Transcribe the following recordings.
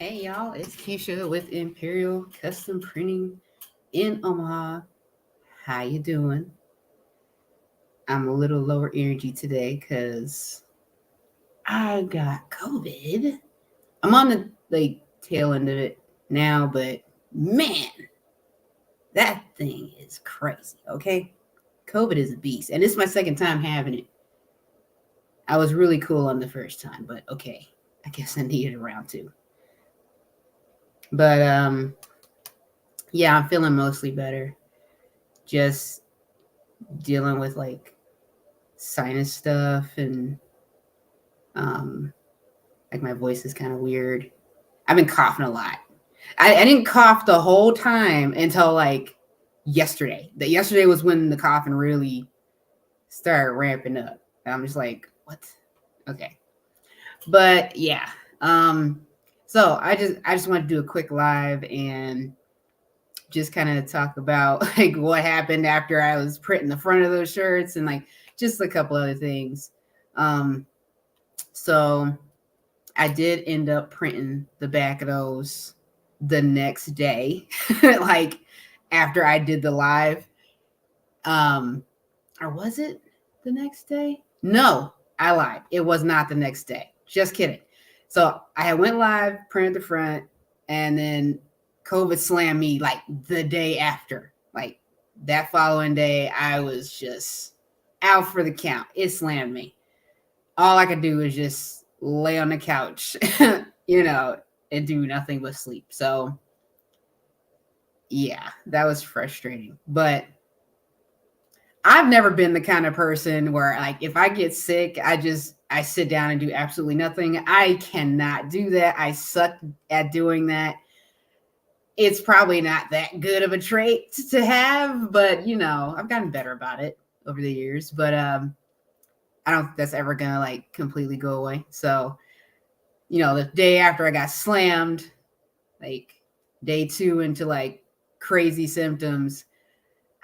Hey y'all, it's Keisha with Imperial Custom Printing in Omaha. How you doing? I'm a little lower energy today because I got COVID. I'm on the tail end of it now, but man, that thing is crazy. Okay, COVID is a beast, and it's my second time having it. I was really cool on the first time, but okay, I guess I needed a round two. But yeah, I'm feeling mostly better. Just dealing with sinus stuff and um like my voice is kind of weird. I've been coughing a lot. I didn't cough the whole time until yesterday. That yesterday was when the coughing really started ramping up. And I'm just like, what? Okay. But yeah. Um so I just want to do a quick live and just kind of talk about like what happened after I was printing the front of those shirts and just a couple other things. Um so I did end up printing the back of those the next day, like after I did the live. Um, or was it the next day? No, I lied. It was not the next day. Just kidding. So I had went live, printed the front, and then COVID slammed me like the day after. Like that following day, I was just out for the count. It slammed me. All I could do was just lay on the couch, you know, and do nothing but sleep. So yeah, that was frustrating. But I've never been the kind of person where like if I get sick, I sit down and do absolutely nothing. I cannot do that. I suck at doing that. It's probably not that good of a trait to have, but I've gotten better about it over the years. But I don't think that's ever gonna like completely go away. So the day after I got slammed, like day two into like crazy symptoms,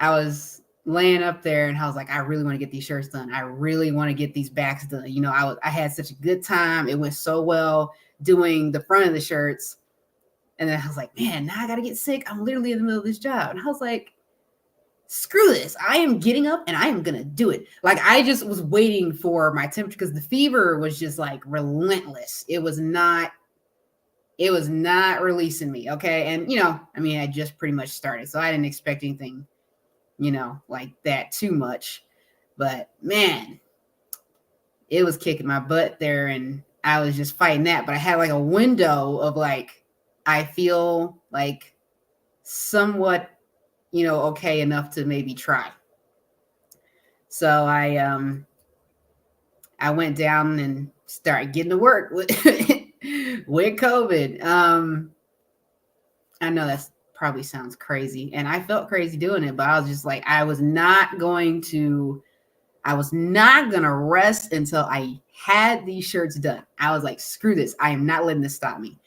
I was laying up there and I was like, I really want to get these shirts done. I really want to get these backs done. I had such a good time. It went so well doing the front of the shirts. And then I was like, man, now I got to get sick. I'm literally in the middle of this job. And I was like, screw this. I am getting up and I am going to do it. Like I just was waiting for my temperature because the fever was just like relentless. It was not releasing me. Okay. And, I just pretty much started. So I didn't expect anything, like that too much. But man, it was kicking my butt there. And I was just fighting that. But I had like a window of like, I feel like somewhat, okay enough to maybe try. So I went down and started getting to work with with COVID. I know that probably sounds crazy, and I felt crazy doing it, but I was just like, I was not gonna rest until I had these shirts done. I was like, screw this. I am not letting this stop me.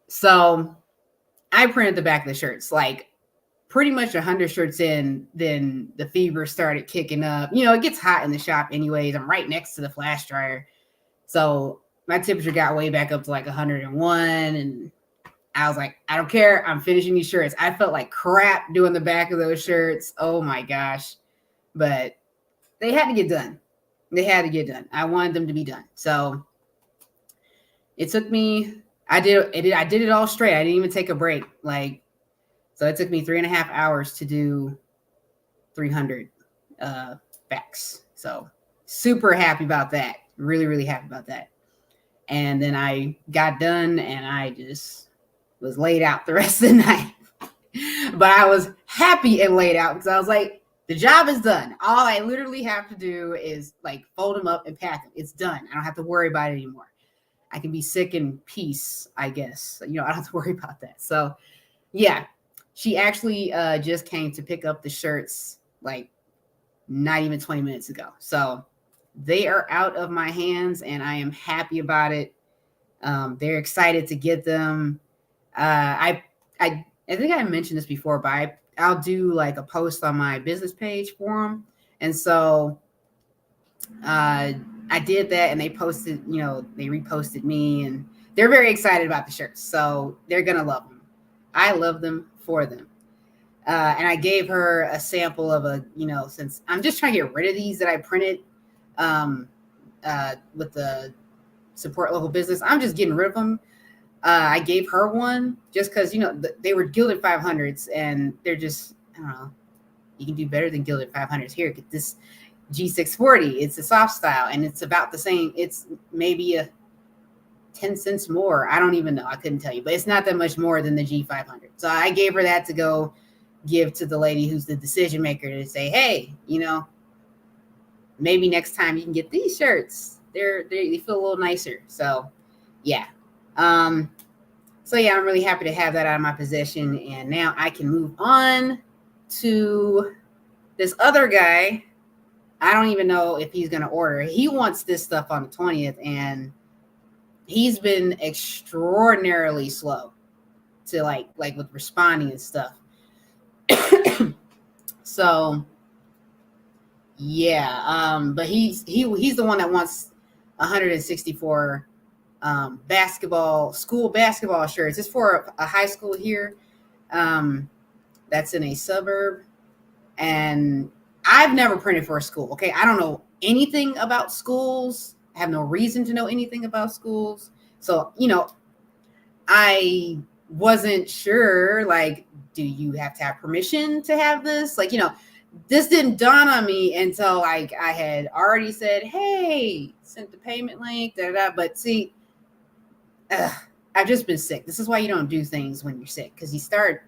So I printed the back of the shirts, like pretty much 100 shirts in, then the fever started kicking up. It gets hot in the shop anyways. I'm right next to the flash dryer. So my temperature got way back up to like 101. And I was like, I don't care. I'm finishing these shirts. I felt like crap doing the back of those shirts. Oh my gosh. But they had to get done. They had to get done. I wanted them to be done. So it took me, I did it all straight. I didn't even take a break. So it took me 3.5 hours to do 300 backs. So super happy about that. Really, really happy about that. And then I got done and I just was laid out the rest of the night. But I was happy and laid out because I was like, the job is done. All I literally have to do is like fold them up and pack them. It's done. I don't have to worry about it anymore. I can be sick in peace, I guess. I don't have to worry about that. So yeah, she actually just came to pick up the shirts like not even 20 minutes ago. So they are out of my hands and I am happy about it. They're excited to get them. I think I mentioned this before, but I'll do like a post on my business page for them. And so I did that, and they posted, they reposted me, and they're very excited about the shirts. So they're going to love them. I love them for them. And I gave her a sample of since I'm just trying to get rid of these that I printed with the support local business, I'm just getting rid of them. I gave her one just because, they were gilded 500s, and they're just, I don't know, you can do better than gilded 500s. Here, get this G640. It's a soft style, and it's about the same. It's maybe a 10 cents more. I don't even know. I couldn't tell you, but it's not that much more than the G500. So I gave her that to go give to the lady who's the decision maker to say, hey, maybe next time you can get these shirts. They feel a little nicer. So yeah. I'm really happy to have that out of my possession. And now I can move on to this other guy. I don't even know if he's going to order. He wants this stuff on the 20th, and he's been extraordinarily slow to like with responding and stuff. So yeah, but he's the one that wants 164 school basketball shirts. It's for a high school here that's in a suburb, and I've never printed for a school. Okay, I don't know anything about schools. I have no reason to know anything about schools. So, I wasn't sure, like, do you have to have permission to have this? Like, this didn't dawn on me until like I had already said, hey, sent the payment link, But see, I've just been sick. This is why you don't do things when you're sick, because you start,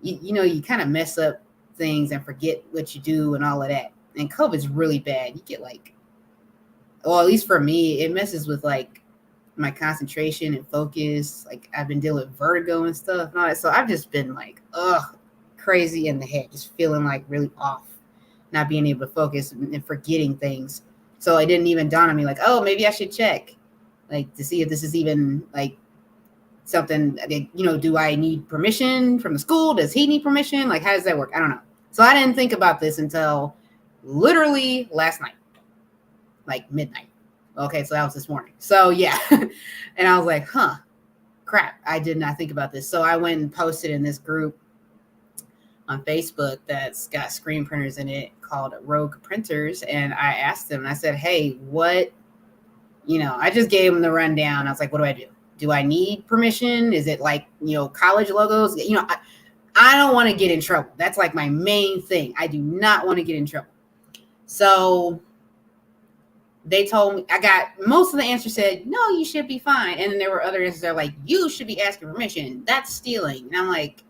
you kind of mess up things and forget what you do and all of that. And COVID's really bad. You get like, well, at least for me, it messes with like my concentration and focus. Like I've been dealing with vertigo and stuff and all that. So I've just been like, crazy in the head, just feeling like really off, not being able to focus and forgetting things. So it didn't even dawn on me like, oh, maybe I should check, like to see if this is even like something that, do I need permission from the school? Does he need permission? Like, how does that work? I don't know. So I didn't think about this until literally last night, like midnight. Okay, so that was this morning. So yeah. And I was like, crap, I did not think about this. So I went and posted in this group on Facebook that's got screen printers in it called Rogue Printers. And I asked them, I said, hey, what, I just gave them the rundown. I was like, what do I do? Do I need permission? Is it like, college logos? I don't want to get in trouble. That's like my main thing. I do not want to get in trouble. So they told me, I got most of the answers said, no, you should be fine. And then there were other answers that were like, you should be asking permission. That's stealing. And I'm like,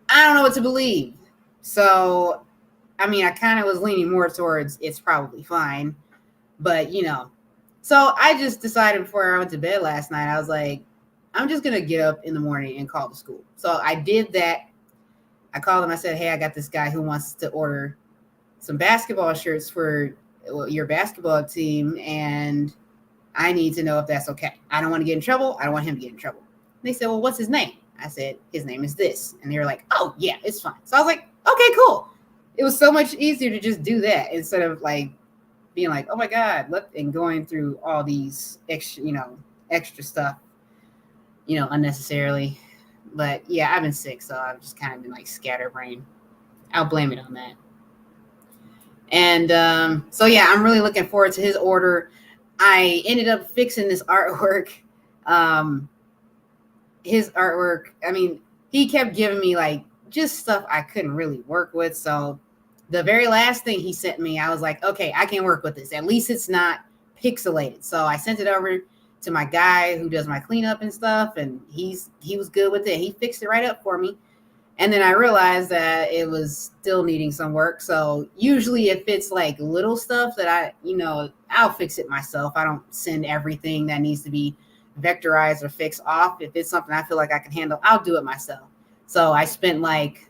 I don't know what to believe. So, I mean, I kind of was leaning more towards it's probably fine. But, so I just decided before I went to bed last night, I was like, I'm just going to get up in the morning and call the school. So I did that. I called them. I said, hey, I got this guy who wants to order some basketball shirts for your basketball team, and I need to know if that's okay. I don't want to get in trouble. I don't want him to get in trouble. And they said, well, what's his name? I said, his name is this. And they were like, oh, yeah, it's fine. So I was like, okay, cool. It was so much easier to just do that instead of like being like, oh my God, and going through all these extra stuff, unnecessarily. But yeah, I've been sick, so I've just kind of been like scatterbrained. I'll blame it on that. And so yeah, I'm really looking forward to his order. I ended up fixing this artwork. His artwork, I mean, he kept giving me like just stuff I couldn't really work with. So the very last thing he sent me, I was like, okay, I can work with this. At least it's not pixelated. So I sent it over to my guy who does my cleanup and stuff, and he was good with it. He fixed it right up for me. And then I realized that it was still needing some work. So usually if it's like little stuff that I'll fix it myself. I don't send everything that needs to be vectorized or fixed off. If it's something I feel like I can handle, I'll do it myself. So I spent like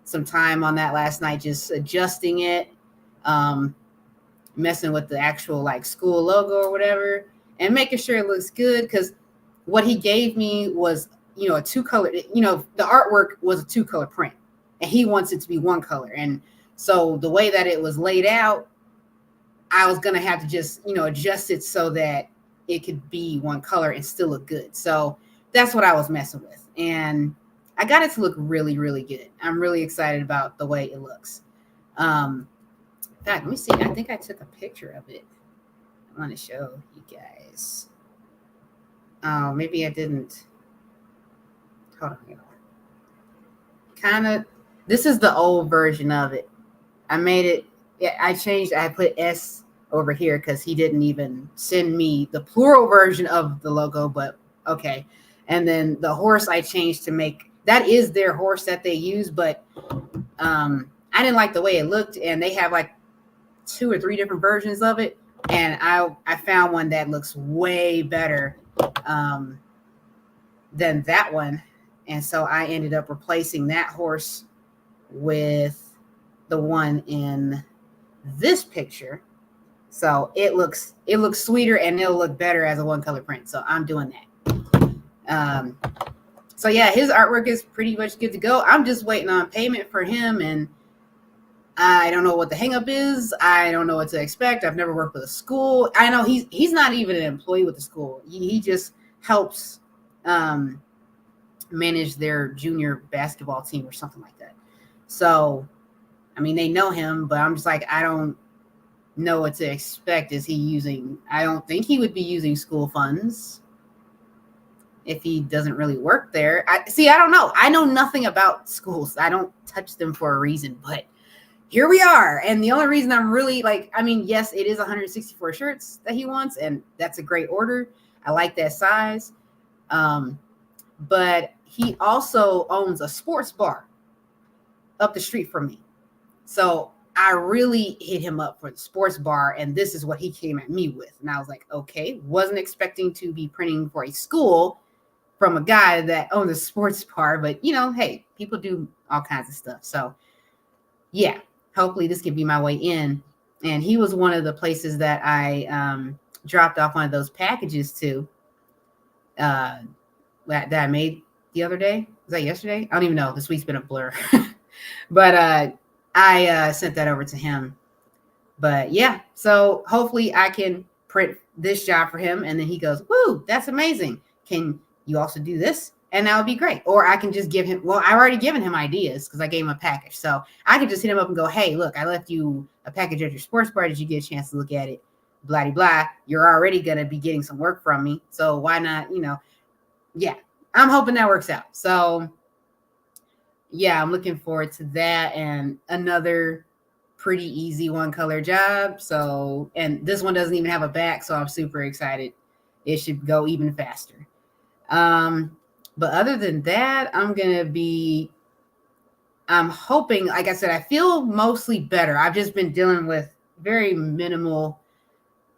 some time on that last night, just adjusting it, messing with the actual like school logo or whatever, and making sure it looks good. Because what he gave me was, a 2-color, the artwork was a 2-color print, and he wants it to be 1 color. And so the way that it was laid out, I was going to have to just, adjust it so that it could be one color and still look good. So that's what I was messing with. And I got it to look really, really good. I'm really excited about the way it looks. In fact, let me see. I think I took a picture of it. I want to show you guys. Oh, maybe I didn't. Hold on. Kind of, this is the old version of it. I made it. Yeah, I put S over here because he didn't even send me the plural version of the logo, but okay. And then the horse I changed to make, that is their horse that they use, but I didn't like the way it looked, and they have like 2 or 3 different versions of it, and I found one that looks way better than that one, and so I ended up replacing that horse with the one in this picture. So it looks sweeter, and it'll look better as a one color print. So I'm doing that. So yeah, his artwork is pretty much good to go. I'm just waiting on payment for him, and I don't know what the hang up is. I don't know what to expect. I've never worked with a school. I know he's not even an employee with the school. He just helps manage their junior basketball team or something like that. So, I mean, they know him, but I'm just like, I don't know what to expect. I don't think he would be using school funds if he doesn't really work there. I don't know. I know nothing about schools. I don't touch them for a reason, but here we are. And the only reason I'm really like, I mean, yes, it is 164 shirts that he wants, and that's a great order. I like that size. But he also owns a sports bar up the street from me. So I really hit him up for the sports bar, and this is what he came at me with. And I was like, okay, wasn't expecting to be printing for a school from a guy that owns a sports bar, but hey, people do all kinds of stuff. So yeah, hopefully this can be my way in. And he was one of the places that I dropped off one of those packages to that I made the other day. Was that yesterday? I don't even know. This week's been a blur. But I sent that over to him. But yeah, so hopefully I can print this job for him. And then he goes, woo, that's amazing. Can you also do this? And that would be great. Or I can just give him, well, I've already given him ideas because I gave him a package. So I can just hit him up and go, hey, look, I left you a package at your sports bar. Did you get a chance to look at it? Blah, blah. You're already going to be getting some work from me. So why not, yeah, I'm hoping that works out. So yeah, I'm looking forward to that, and another pretty easy one color job. So, and this one doesn't even have a back, so I'm super excited. It should go even faster. But other than that, I'm hoping, like I said, I feel mostly better. I've just been dealing with very minimal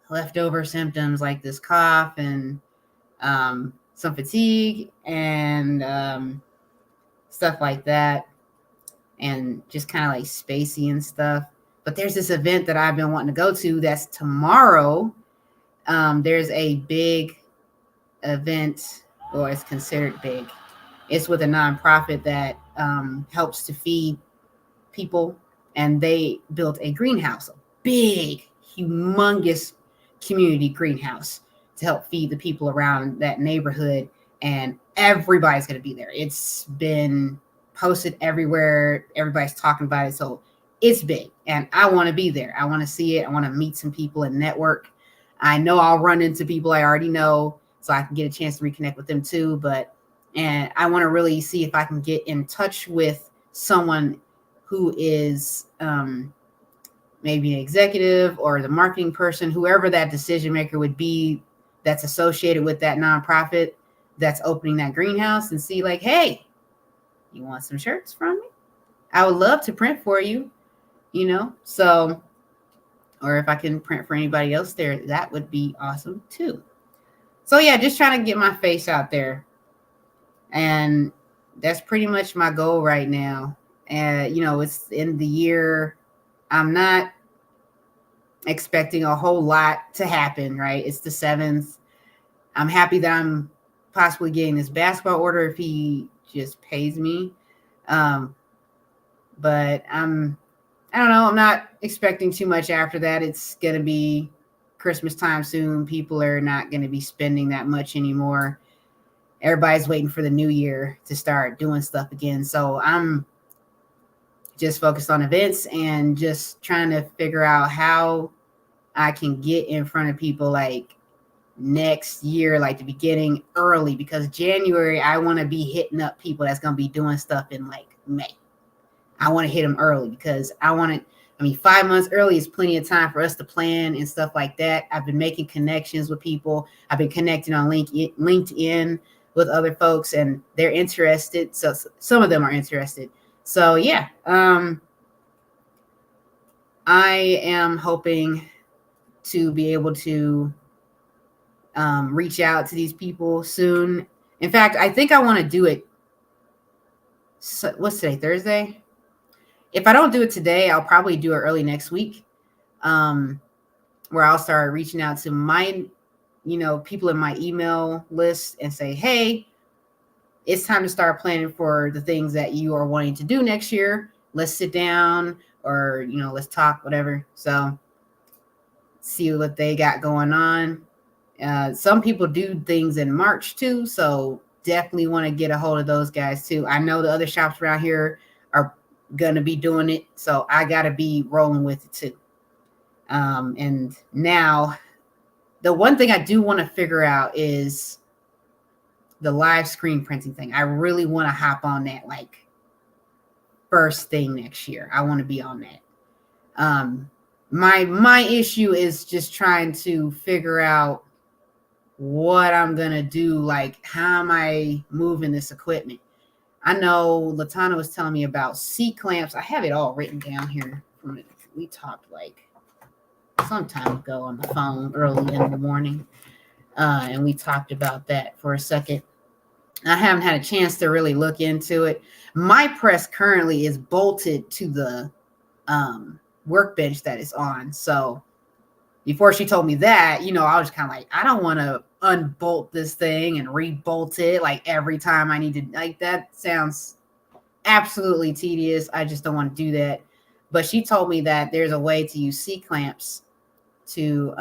leftover symptoms like this cough and some fatigue and stuff like that, and just kind of like spacey and stuff. But there's this event that I've been wanting to go to that's tomorrow. There's a big event, or it's considered big. It's with a nonprofit that helps to feed people, and they built a greenhouse, a big, humongous community greenhouse to help feed the people around that neighborhood. And everybody's going to be there. It's been posted everywhere. Everybody's talking about it. So it's big, and I want to be there. I want to see it. I want to meet some people and network. I know I'll run into people I already know, so I can get a chance to reconnect with them too. And I want to really see if I can get in touch with someone who is maybe an executive or the marketing person, whoever that decision maker would be that's associated with that nonprofit that's opening that greenhouse, and see like, hey, you want some shirts from me? I would love to print for you, so, or if I can print for anybody else there, that would be awesome too. So yeah, just trying to get my face out there. And that's pretty much my goal right now. And, it's in the year. I'm not expecting a whole lot to happen, right? It's the 7th. I'm happy that I'm possibly getting this basketball order if he just pays me. But I'm I don't know. I'm not expecting too much after that. It's going to be Christmas time soon. People are not going to be spending that much anymore. Everybody's waiting for the new year to start doing stuff again. So I'm just focused on events and just trying to figure out how I can get in front of people like next year, like the beginning early, because January, I want to be hitting up people that's going to be doing stuff in like May. I want to hit them early because I want to. I mean, 5 months early is plenty of time for us to plan and stuff like that. I've been making connections with people. I've been connecting on LinkedIn with other folks, and they're interested. So some of them are interested. So yeah, I am hoping to be able to reach out to these people soon. In fact, I think I want to do it. So, what's today? Thursday? If I don't do it today, I'll probably do it early next week, where I'll start reaching out to my, people in my email list and say, hey, it's time to start planning for the things that you are wanting to do next year. Let's sit down or, let's talk, whatever. So see what they got going on. Some people do things in March too. So definitely want to get a hold of those guys too. I know the other shops around here are gonna be doing it, so I gotta be rolling with it too. And now the one thing I do want to figure out is the live screen printing thing. I really want to hop on that like first thing next year. I want to be on that. My issue is just trying to figure out what I'm gonna do, like how am I moving this equipment. I know Latana was telling me about C-clamps. I have it all written down here. We talked like some time ago on the phone early in the morning, and we talked about that for a second. I haven't had a chance to really look into it. My press currently is bolted to the workbench that it's on. So before she told me that, I was kind of like, I don't want to unbolt this thing and rebolt it like every time I need to. Like that sounds absolutely tedious. I just don't want to do that. But she told me that there's a way to use C-clamps to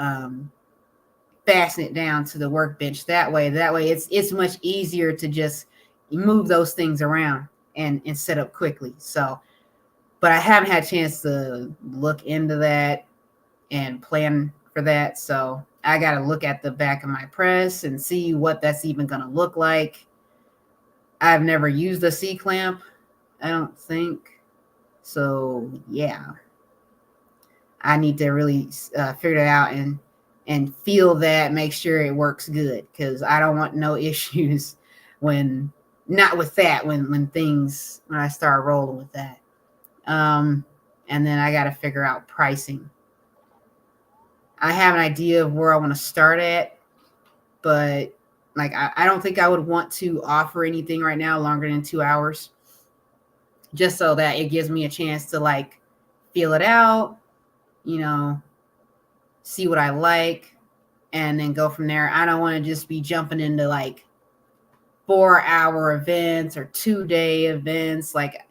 fasten it down to the workbench. That way it's much easier to just move those things around and set up quickly. So, but I haven't had a chance to look into that and plan for that. So I got to look at the back of my press and see what that's even going to look like. I've never used a C-clamp, I don't think. So yeah, I need to really figure it out and feel that, make sure it works good, because I don't want no issues when I start rolling with that. And then I got to figure out pricing. I have an idea of where I want to start at, but like I don't think I would want to offer anything right now longer than 2 hours, just so that it gives me a chance to like feel it out, see what I like, and then go from there. I don't want to just be jumping into like 4-hour events or 2-day events, like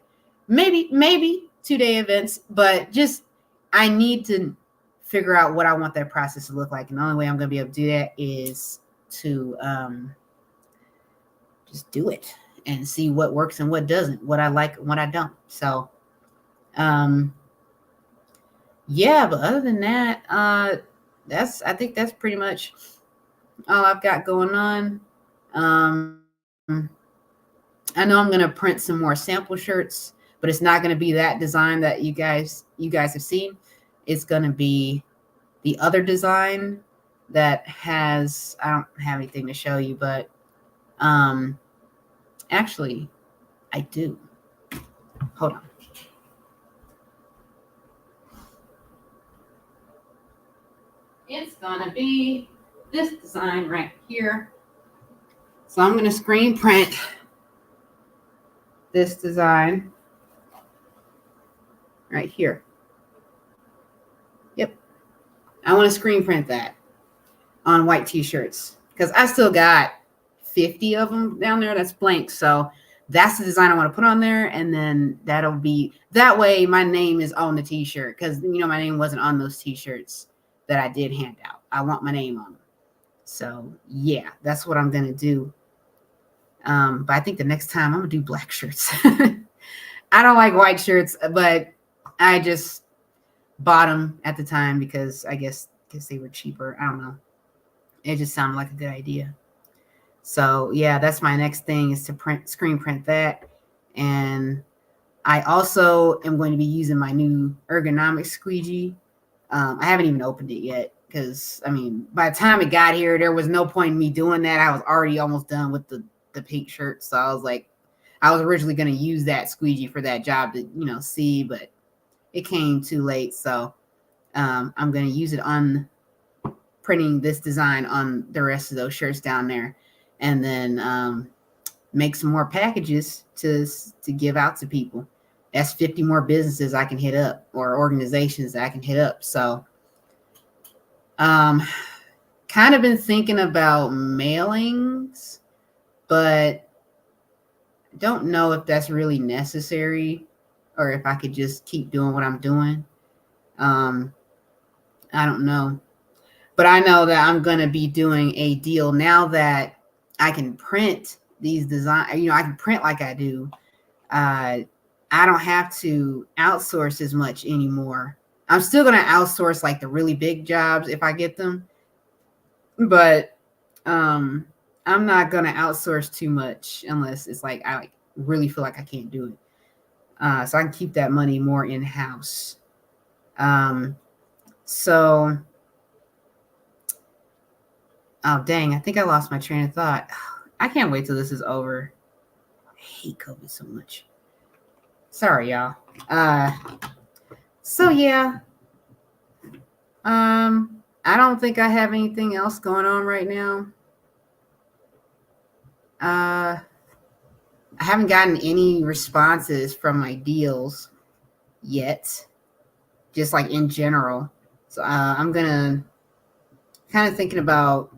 maybe 2-day events, but just I need to figure out what I want that process to look like. And the only way I'm going to be able to do that is to just do it and see what works and what doesn't, what I like and what I don't. So, yeah, but other than that, I think that's pretty much all I've got going on. I know I'm going to print some more sample shirts, but it's not going to be that design that you guys have seen. It's going to be the other design that has, I don't have anything to show you, but actually I do. Hold on. It's going to be this design right here. So I'm going to screen print this design right here. Yep. I want to screen print that on white t-shirts because I still got 50 of them down there that's blank. So that's the design I want to put on there. And then that way my name is on the t-shirt, because my name wasn't on those t-shirts that I did hand out. I want my name on them. So yeah, that's what I'm gonna do. But I think the next time I'm gonna do black shirts. I don't like white shirts, but I just bought them at the time because I guess they were cheaper. I don't know. It just sounded like a good idea. So yeah, that's my next thing, is to screen print that. And I also am going to be using my new ergonomic squeegee. I haven't even opened it yet because, by the time it got here, there was no point in me doing that. I was already almost done with the pink shirt. So I was like, I was originally going to use that squeegee for that job to, see, but it came too late. So I'm going to use it on printing this design on the rest of those shirts down there, and then make some more packages to give out to people. That's 50 more businesses I can hit up, or organizations that I can hit up. So kind of been thinking about mailings, but don't know if that's really necessary, or if I could just keep doing what I'm doing. I don't know. But I know that I'm going to be doing a deal now that I can print these designs. I can print like I do. I don't have to outsource as much anymore. I'm still going to outsource like the really big jobs if I get them. But I'm not going to outsource too much unless it's like I really feel like I can't do it. So I can keep that money more in-house. So, oh, dang, I think I lost my train of thought. I can't wait till this is over. I hate COVID so much. Sorry, y'all. So yeah. I don't think I have anything else going on right now. I haven't gotten any responses from my deals yet, just like in general. So I'm gonna kind of thinking about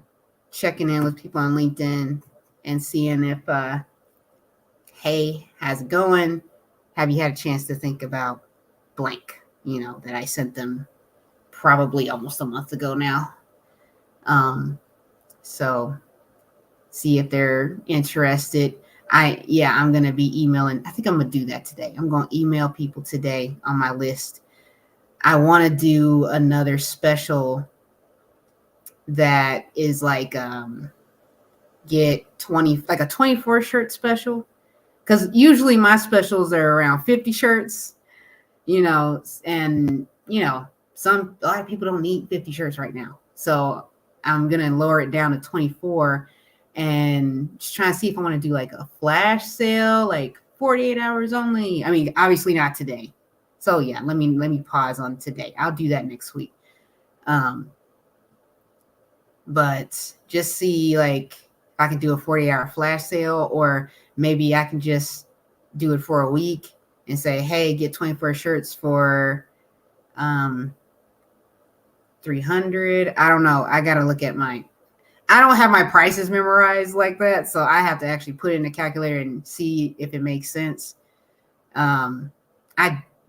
checking in with people on LinkedIn and seeing if, hey, how's it going? Have you had a chance to think about blank, that I sent them probably almost a month ago now. So see if they're interested. I'm going to be emailing. I think I'm going to do that today. I'm going to email people today on my list. I want to do another special that is like, get 20, like a 24 shirt special. Because usually my specials are around 50 shirts, and, a lot of people don't need 50 shirts right now. So I'm going to lower it down to 24 and just trying to see if I want to do like a flash sale, like 48 hours only. Obviously not today. So yeah, let me pause on today. I'll do that next week. But just see like if I can do a 48-hour flash sale, or maybe I can just do it for a week and say, hey, get 24 shirts for $300. I don't know. I got to look at I don't have my prices memorized like that. So I have to actually put it in a calculator and see if it makes sense. I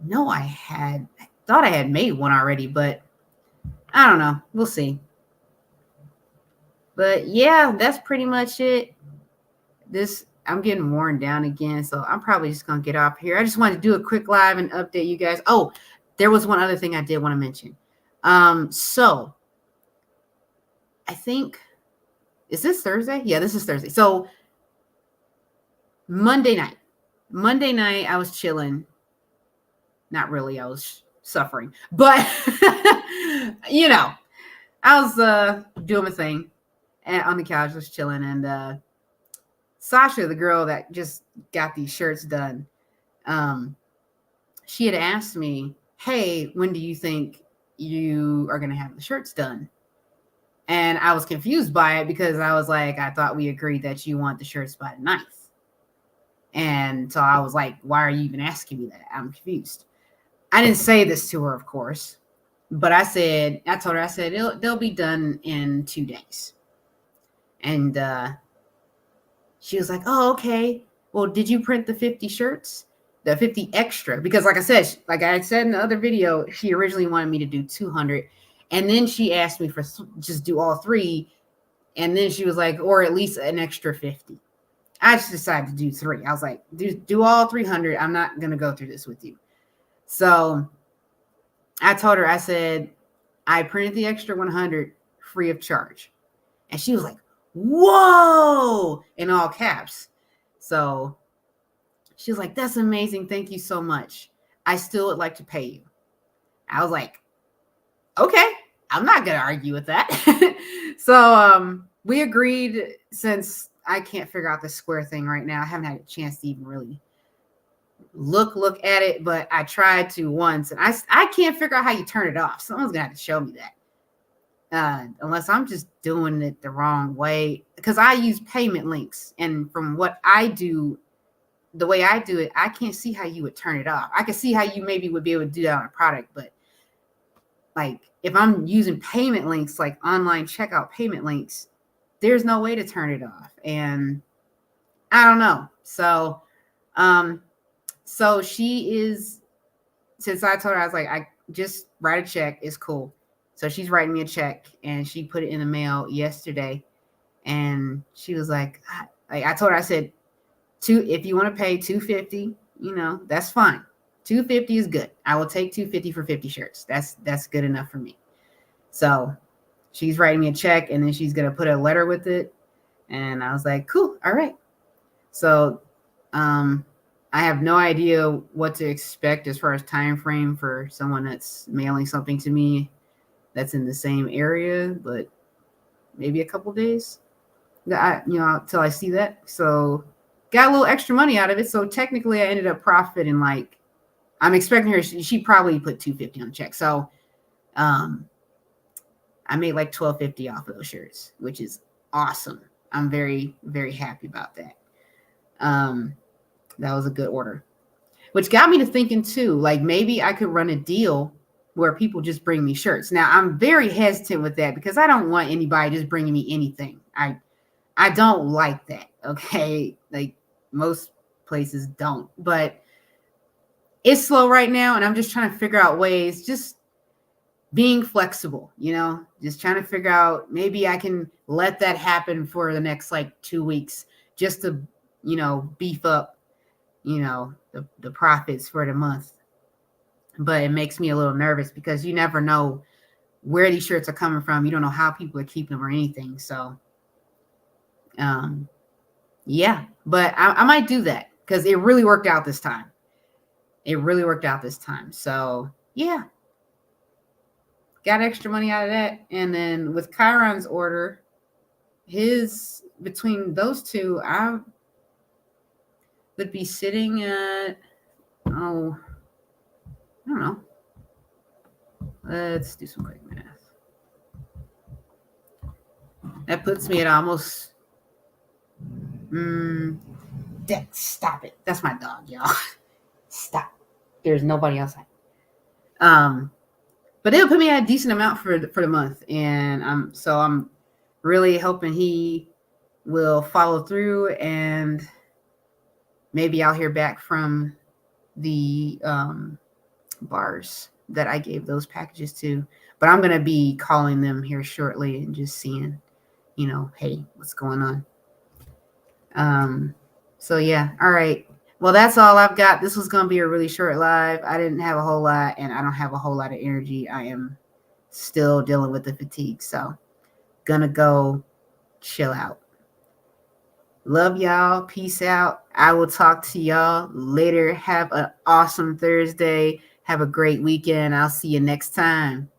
know I thought I had made one already, but I don't know. We'll see. But yeah, that's pretty much it. I'm getting worn down again, so I'm probably just going to get off here. I just wanted to do a quick live and update you guys. Oh, there was one other thing I did want to mention. So I think, is this Thursday? Yeah, this is Thursday. So Monday night, I was chilling. Not really. I was suffering, but I was doing my thing on the couch, just chilling, and Sasha, the girl that just got these shirts done, she had asked me, hey, when do you think you are going to have the shirts done? And I was confused by it because I was like, I thought we agreed that you want the shirts by the 9th. And so I was like, why are you even asking me that? I'm confused. I didn't say this to her, of course, but I told her, they'll be done in 2 days. And she was like, oh, okay. well, did you print the 50 shirts? The 50 extra? Because like I said in the other video, she originally wanted me to do 200. And then she asked me for just do all three. And then she was like, or at least an extra 50. I just decided to do 3. I was like, do all 300. I'm not going to go through this with you. So I told her, I said, I printed the extra 100 free of charge. And she was like, whoa, in all caps. So she was like, that's amazing. Thank you so much. I still would like to pay you. I was like, okay, I'm not going to argue with that. So we agreed, since I can't figure out the Square thing right now. I haven't had a chance to even really look at it, but I tried to once, and I can't figure out how you turn it off. Someone's going to have to show me that. Unless I'm just doing it the wrong way, because I use payment links, and from what I do, the way I do it, I can't see how you would turn it off. I can see how you maybe would be able to do that on a product, but like if I'm using payment links, like online checkout payment links, there's no way to turn it off. And I don't know. So she is, since I told her, I was like, I just write a check. It's cool. So she's writing me a check, and she put it in the mail yesterday. And she was like I told her, I said, if you want to pay $250, that's fine. $250 is good. I will take $250 for 50 shirts. That's good enough for me. So she's writing me a check, and then she's going to put a letter with it. And I was like, cool. All right. So I have no idea what to expect as far as time frame for someone that's mailing something to me that's in the same area, but maybe a couple days, till I see that. So got a little extra money out of it. So technically I ended up profiting, like, I'm expecting her, she probably put $250 on the check. So I made like $12.50 off of those shirts, which is awesome. I'm very, very happy about that. That was a good order, which got me to thinking too, like maybe I could run a deal where people just bring me shirts. Now I'm very hesitant with that because I don't want anybody just bringing me anything. I don't like that. Okay. Like most places don't, but it's slow right now. And I'm just trying to figure out ways, just being flexible, just trying to figure out, maybe I can let that happen for the next like 2 weeks just to, beef up, the profits for the month. But it makes me a little nervous because you never know where these shirts are coming from. You don't know how people are keeping them or anything. So, yeah, but I might do that because it really worked out this time. So, yeah, got extra money out of that. And then with Chiron's order, between those two, I would be sitting at, I don't know. Let's do some quick math. That puts me at almost, stop it. That's my dog, y'all. Stop. There's nobody outside. But it'll put me at a decent amount for the month. And I'm really hoping he will follow through, and maybe I'll hear back from the bars that I gave those packages to. But I'm going to be calling them here shortly and just seeing, hey, what's going on? So yeah. All right. Well, that's all I've got. This was going to be a really short live. I didn't have a whole lot, and I don't have a whole lot of energy. I am still dealing with the fatigue. So gonna go chill out. Love y'all. Peace out. I will talk to y'all later. Have an awesome Thursday. Have a great weekend. I'll see you next time.